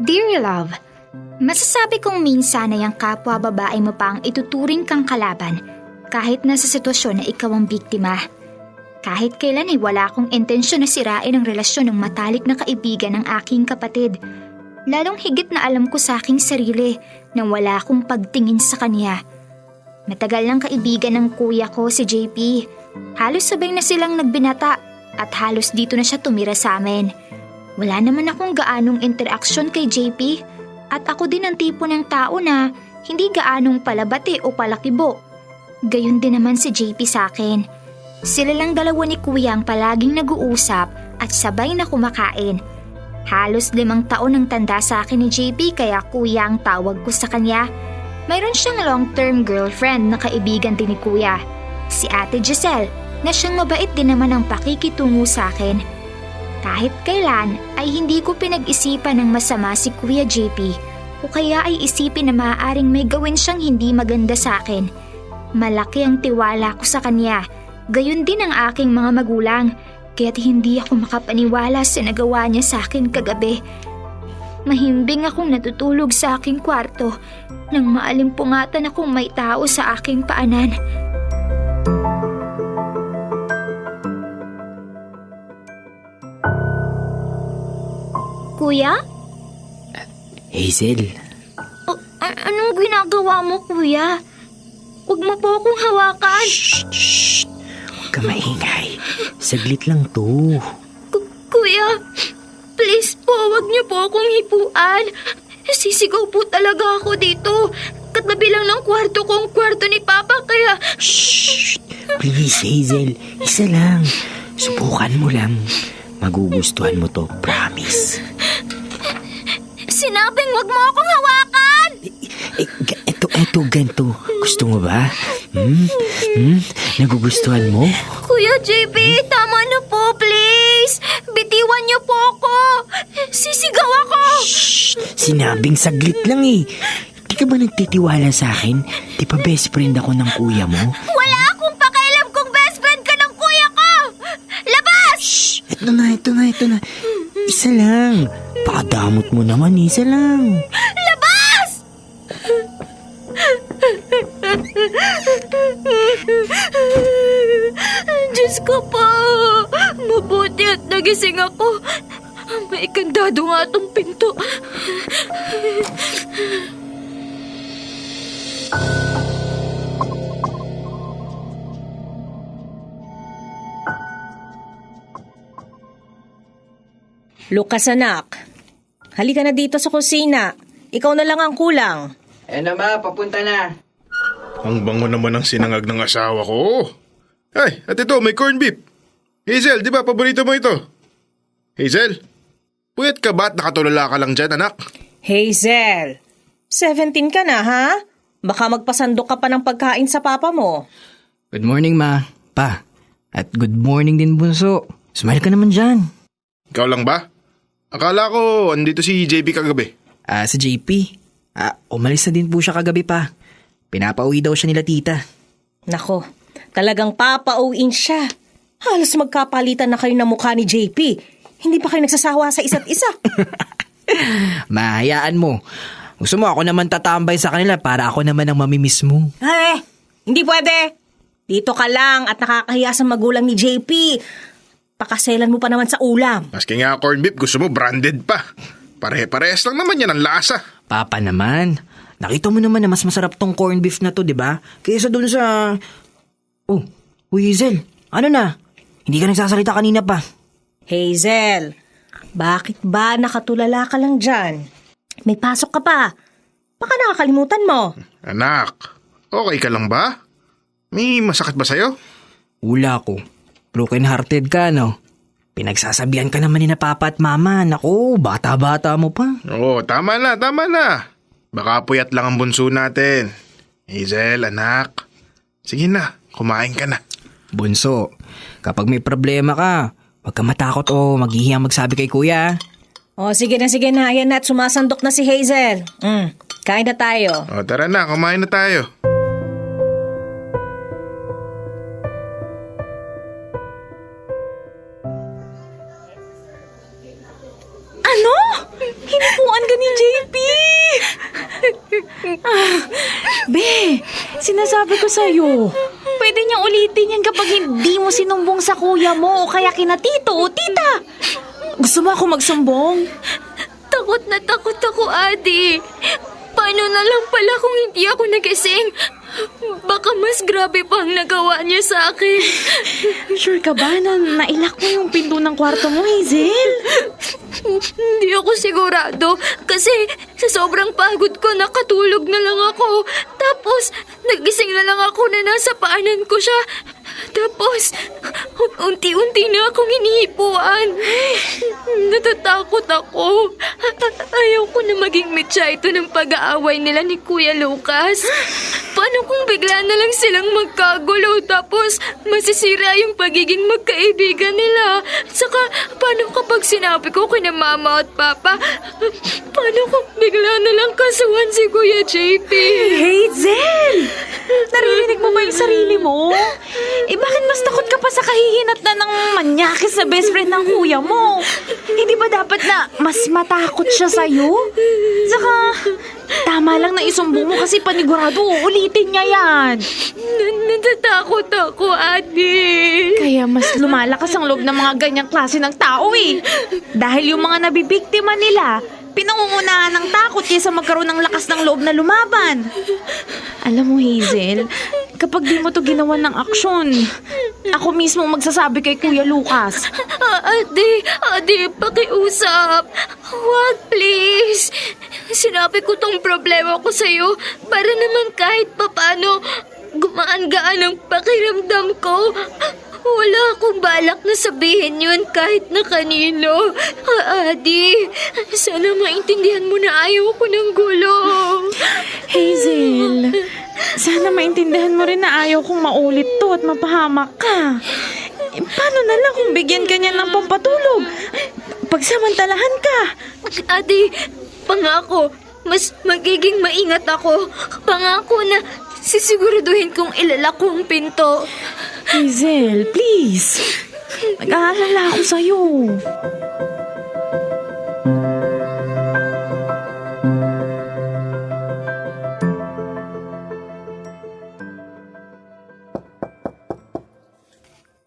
Dear love, masasabi kong minsan ay ang kapwa babae mo pa ang ituturing kang kalaban kahit nasa sitwasyon na ikaw ang biktima. Kahit kailan ay wala akong intensyon na sirain ang relasyon ng matalik na kaibigan ng aking kapatid. Lalong higit na alam ko sa aking sarili na wala akong pagtingin sa kanya. Matagal ng kaibigan ng kuya ko si JP. Halos sabay na silang nagbinata at halos dito na siya tumira sa amin. Wala naman akong gaanong interaksyon kay JP at ako din ang tipo ng tao na hindi gaanong palabati o palakibo. Gayon din naman si JP sa akin. Sila lang dalawa ni kuya ang palaging nag-uusap at sabay na kumakain. Halos 5 taon ang tanda sa akin ni JP kaya kuya ang tawag ko sa kanya. Mayroon siyang long-term girlfriend na kaibigan din ni kuya, si Ate Giselle, na siyang mabait din naman ang pakikitungo sa akin. Kahit kailan ay hindi ko pinag-isipan ng masama si Kuya JP o kaya ay isipin na maaaring may gawin siyang hindi maganda sa akin. Malaki ang tiwala ko sa kanya, gayon din ang aking mga magulang, kaya't hindi ako makapaniwala sa nagawa niya sa akin kagabi. Mahimbing akong natutulog sa aking kwarto nang maalimpungatan akong may tao sa aking paanan. Kuya? Hazel. Anong ginagawa mo, kuya? Huwag mo po akong hawakan. Shh! Huwag ka maingay. Saglit lang to. Kuya, please po, huwag niyo po akong hipuan. Sisigaw po talaga ako dito. Katabi lang ng kwarto ko ang kwarto ni Papa, kaya... Shh! Please, Hazel. Isa lang. Subukan mo lang. Magugustuhan mo to, promise. Sinabing wag mo akong hawakan! Eto, ganito. Gusto mo ba? Nagugustuhan mo? Kuya JP, tama na po, please. Bitiwan niyo po ako. Sisigaw ako. Shh! Sinabing saglit lang eh. Di ka ba nagtitiwala sa akin? Di pa best friend ako ng kuya mo? Wala akong pakialam kung best friend ka ng kuya ko. Labas! Shh! Ito na. Isa lang. Pakadamot mo naman, isa lang. Labas! Diyos ko po. Mabuti at nagising ako. May kandado nga itong pinto. Lucas anak, halika na dito sa kusina. Ikaw na lang ang kulang. Ma, papunta na. Ang bango naman ng sinangag ng asawa ko. Ay, at ito, may corned beef. Hazel, di ba paborito mo ito? Hazel, puyat ka ba at nakatulala ka lang dyan, anak? Hazel, 17 ka na ha? Baka magpasandok ka pa ng pagkain sa papa mo. Good morning, Ma. Pa. At good morning din, Bunso. Smile ka naman dyan. Ikaw lang ba? Akala ko andito si JP kagabi. Si JP. Umalis na din po siya kagabi pa. Pinapauwi daw siya nila tita. Nako, talagang papauwiin siya. Halos magkapalitan na kayo ng mukha ni JP. Hindi pa kayo nagsasawa sa isa't isa. Mahayaan mo. Gusto mo ako naman tatambay sa kanila para ako naman ang mamimiss mo. Hindi pwede. Dito ka lang at nakakahiya sa magulang ni JP. Pakaselan mo pa naman sa ulam. Maski nga corned beef, gusto mo branded pa. Pare-parehas lang naman yan ang lasa. Papa naman, nakita mo naman na mas masarap tong corned beef na to, di ba? Kaysa dun sa... Oh, Hazel, ano na? Hindi ka nagsasalita kanina pa. Hazel, bakit ba nakatulala ka lang dyan? May pasok ka pa. Baka nakakalimutan mo. Anak, okay ka lang ba? May masakit ba sa'yo? Wala ko. Broken-hearted ka, no? Pinagsasabihan ka naman ni na papa at mama. Naku, bata-bata mo pa. Oo, tama na. Baka puyat lang ang bunso natin. Hazel, anak. Sige na, kumain ka na. Bunso, kapag may problema ka, huwag ka matakot o maghihiyang magsabi kay kuya. Sige na. Ayan na at sumasandok na si Hazel. Kain na tayo. O, tara na, kumain na tayo. Hinipuan ka ni JP! Be, sinasabi ko sa'yo, pwede niyang ulitin yan kapag hindi mo sinumbong sa kuya mo o kaya kina tito o tita. Gusto mo ako magsumbong? Takot na takot ako, Adi. Paano na lang pala kung hindi ako nagising? Baka mas grabe pa ang nagawa niya sa akin. Sure ka ba na nailak mo yung pinto ng kwarto mo, Hazel? Hindi ako sigurado kasi sa sobrang pagod ko nakatulog na lang ako. Tapos nagising na lang ako na nasa paanan ko siya. Tapos unti-unti na akong hinihipuan. Natatakot ako. Ayaw ko na maging mitya ito ng pag-aaway nila ni Kuya Lucas. Paano kung bigla na lang silang magkagulo tapos masisira yung pagiging magkaibigan nila? Saka, paano kapag sinabi ko kina Mama at Papa? Paano kung bigla na lang kasuhan si Kuya JP? Hazel! Naririnig mo ba yung sarili mo? Bakit mas takot ka pa sa kahihinat na ng manyakis na best friend ng kuya mo? Hindi ba dapat na mas matakot siya sa'yo? Saka, tama lang na isumbong mo kasi panigurado uulitin niya yan. Natatakot ako, Ate. Kaya mas lumalakas ang loob ng mga ganyang klase ng tao eh. Dahil yung mga nabibiktima nila, pinangungunahan ng takot kaysa magkaroon ng lakas ng loob na lumaban. Alam mo, Hazel, kapag di mo to ginawa ng aksyon, ako mismo magsasabi kay Kuya Lucas. Ate, pakiusap. Huwag, please. Sinabi ko tong problema ko sa'yo para naman kahit papano gumaan-gaan ang pakiramdam ko. Wala akong balak na sabihin yun kahit na kanino. Adi, sana maintindihan mo na ayaw ko ng gulo. Hazel, sana maintindihan mo rin na ayaw kong maulit to at mapahamak ka. Paano na lang kung bigyan ka niya ng pampatulog? Pagsamantalahan ka. Adi, pangako, mas magiging maingat ako. Pangako na sisiguraduhin kong ilalak ko ang pinto. Hazel, please. Nag-aalala ako sa'yo.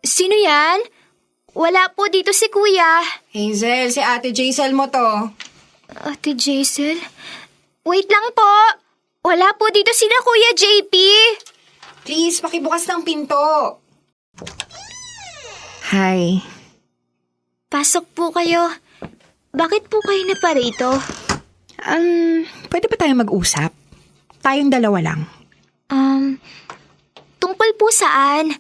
Sino yan? Wala po dito si Kuya. Hazel, si Ate Jaisel mo to. Ate Jaisel? Wait lang po. Wala po dito sila Kuya JP. Please, pakibukas ng pinto. Hi. Pasok po kayo. Bakit po kayo naparito? Pwede ba tayo mag-usap? Tayong dalawa lang. Tungkol po saan?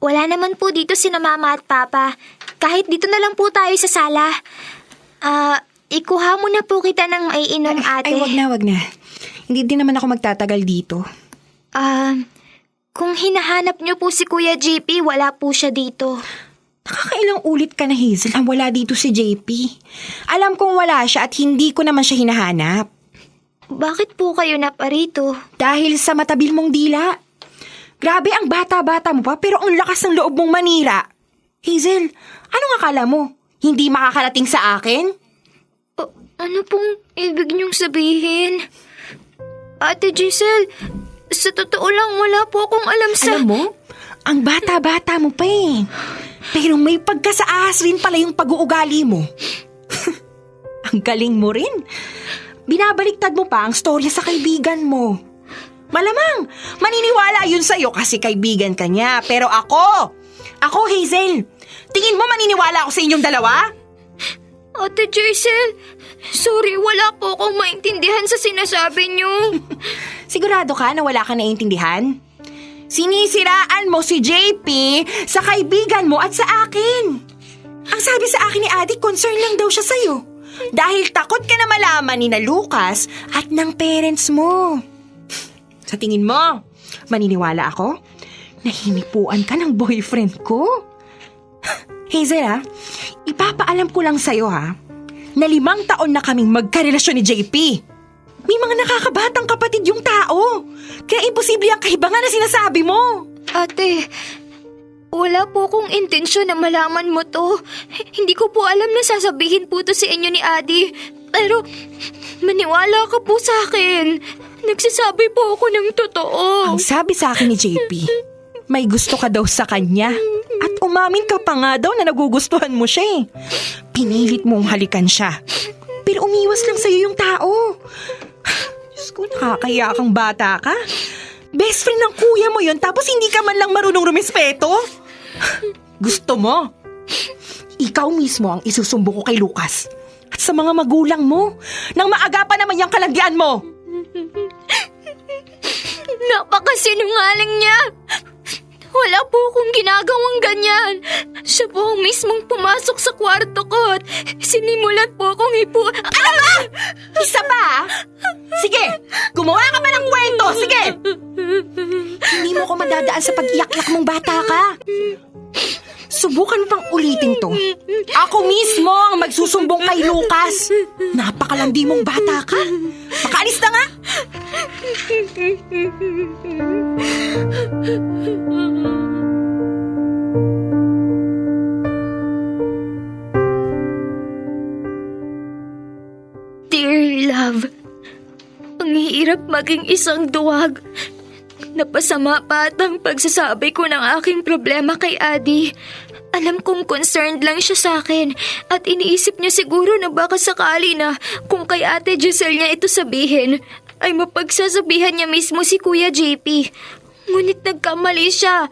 Wala naman po dito sina Mama at Papa. Kahit dito na lang po tayo sa sala. Ikuha mo na po kita ng maiinom, ate. Ay, wag na. Hindi din naman ako magtatagal dito. Kung hinahanap niyo po si Kuya JP, wala po siya dito. Nakakailang ulit ka na, Hazel, ang wala dito si JP. Alam kong wala siya at hindi ko naman siya hinahanap. Bakit po kayo naparito? Dahil sa matabil mong dila. Grabe, ang bata-bata mo pa pero ang lakas ng loob mong manira. Hazel, anong akala mo? Hindi makakarating sa akin? Ano pong ibig niyong sabihin? Ate Giselle, sa totoo lang wala po akong alam sa... Alam mo, ang bata-bata mo pa eh. Pero may pagkasaas rin pala yung pag-uugali mo. Ang galing mo rin. Binabaliktad mo pa ang storya sa kaibigan mo. Malamang, maniniwala yun sa'yo kasi kaibigan ka niya. Pero ako Hazel, tingin mo maniniwala ako sa inyong dalawa? Ate Giselle, sorry, wala po akong maintindihan sa sinasabi niyo. Sigurado ka na wala ka naiintindihan? Sinisiraan mo si JP sa kaibigan mo at sa akin. Ang sabi sa akin ni Adi, concern lang daw siya sa'yo. Dahil takot ka na malaman ni na Lucas at ng parents mo. Sa tingin mo, maniniwala ako? Nahinipuan ka ng boyfriend ko? Hazel ipapaalam ko lang sa'yo na 5 taon na kaming magkarelasyon ni JP. May mga nakakabatang kapatid yung tao. Kaya imposible ang kahibangan na sinasabi mo. Ate, wala po akong intensyon na malaman mo to. Hindi ko po alam na sasabihin po to sa inyo ni Adi. Pero maniwala ka po sa akin. Nagsasabi po ako ng totoo. Ang sabi sa akin ni JP, may gusto ka daw sa kanya. At umamin ka pa nga daw na nagugustuhan mo siya eh. Pinilit mong halikan siya. Pero umiwas lang sa'yo yung tao. Diyos ko, nakakaya kang bata ka. Best friend ng kuya mo yun tapos hindi ka man lang marunong rumispeto. Gusto mo? Ikaw mismo ang isusumbong ko kay Lucas. At sa mga magulang mo. Nang maagapan naman yung kalagyan mo. Napakasinungaling niya. Wala po akong ginagawang ganyan. Siya po ang mismong pumasok sa kwarto ko at sinimulan po akong Ano ba? Isa pa? Sige, gumawa ka pa ng kwento. Sige. Hindi mo ko madadaan sa pag-iyak-iyak mong bata ka. Subukan mo pang ulitin to. Ako mismo ang magsusumbong kay Lucas. Napakalandi mong bata ka. Makaalis na nga. Dear love, ang hirap maging isang duwag. Napasama pa at ang pagsasabi ko ng aking problema kay Adi. Alam kong concerned lang siya sa akin at iniisip niya siguro na baka sakali na kung kay Ate Giselle niya ito sabihin, ay mapagsasabihan niya mismo si Kuya JP. Ngunit nagkamali siya.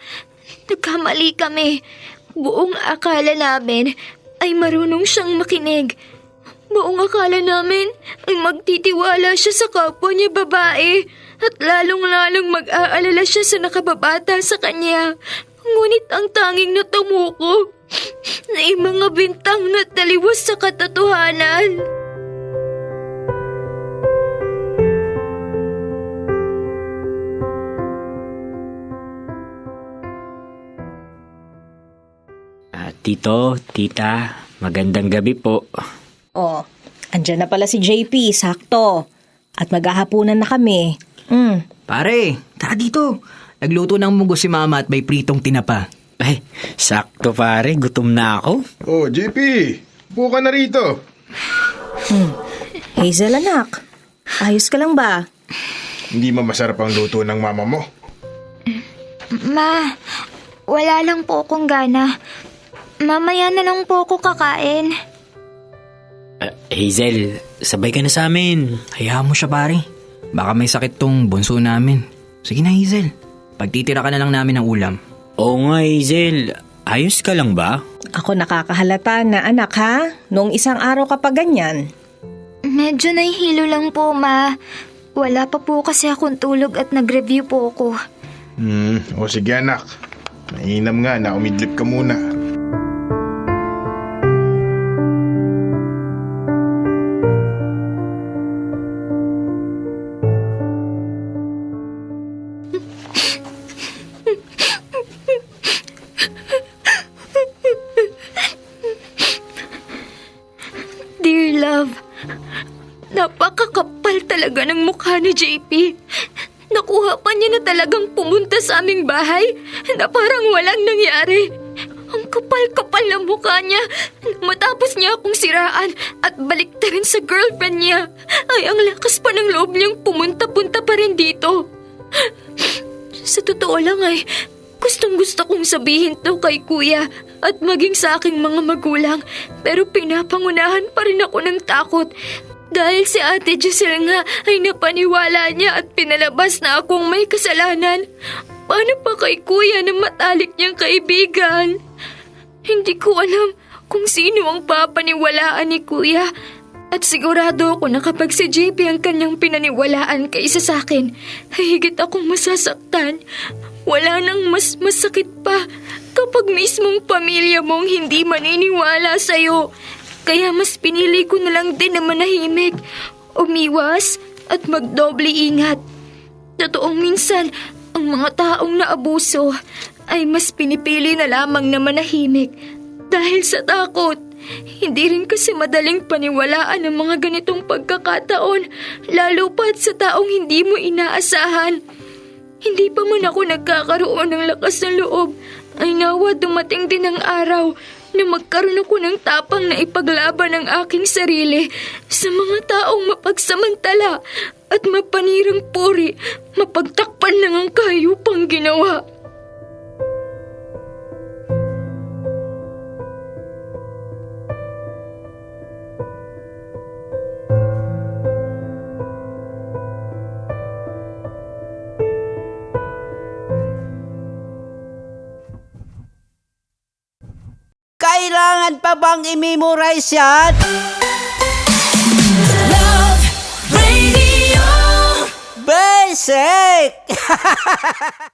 Nagkamali kami. Buong akala namin ay marunong siyang makinig. Buong akala namin ay magtitiwala siya sa kapwa niya babae at lalong-lalong mag-aalala siya sa nakababata sa kanya. Ngunit ang tanging natamo ko ay mga bintang na taliwas sa katotohanan. Tito, tita, magandang gabi po. Oh, andyan na pala si JP, sakto. At maghahapunan na kami. Pare, tara dito. Nagluto ng munggo si mama at may pritong tinapa. Ay, sakto pare, gutom na ako. Oh, JP, buka na rito. Hazel anak, ayos ka lang ba? Hindi ba masarap ang luto ng mama mo? Ma, wala lang po akong gana. Mamaya na lang po ako kakain. Hazel, sabay ka na sa amin. Hayaan mo siya pare. Baka may sakit tong bunso namin. Sige na Hazel, pagtitira ka na lang namin ng ulam. Oo nga Hazel, ayos ka lang ba? Ako nakakahalata na anak ha, noong isang araw ka pa ganyan. Medyo nahihilo lang po, ma. Wala pa po kasi akong tulog at nag-review po ako. O sige anak, mainam nga na umidlip ka muna. Dear love, napakakapal talaga ng mukha ni JP. Nakuha pa niya na talagang pumunta sa aming bahay na parang walang nangyari. Ang kapal-kapal ng mukha niya. Matapos niya akong siraan at baliktarin sa girlfriend niya, ay ang lakas pa ng loob niyang pumunta-punta pa rin dito. Sa totoo lang ay gustong-gusto kong sabihin to kay kuya at maging sa aking mga magulang, pero pinapangunahan pa rin ako ng takot. Dahil si Ate Giselle nga ay napaniwala niya at pinalabas na akong may kasalanan. Paano pa kay kuya na matalik niyang kaibigan? Hindi ko alam kung sino ang papaniwalaan ni kuya. At sigurado ako na kapag si JP ang kanyang pinaniwalaan kaysa sa akin, ay higit akong masasaktan. Wala nang mas masakit pa kapag mismong pamilya mong hindi maniniwala sa'yo. Kaya mas pinili ko na lang din na manahimik, umiwas at magdoble ingat. Totoong minsan, ang mga taong naabuso ay mas pinipili na lamang na manahimik dahil sa takot. Hindi rin kasi madaling paniwalaan ang mga ganitong pagkakataon, lalo pat sa taong hindi mo inaasahan. Hindi pa man ako nagkakaroon ng lakas ng loob, ay nawa dumating din ang araw na magkaroon ako ng tapang na ipaglaban ang aking sarili sa mga taong mapagsamantala at mapanirang puri, mapagtakpan ng ang kahayupang ginawa. Kailangan pa bang i-memorize yan? Love Radio Basic!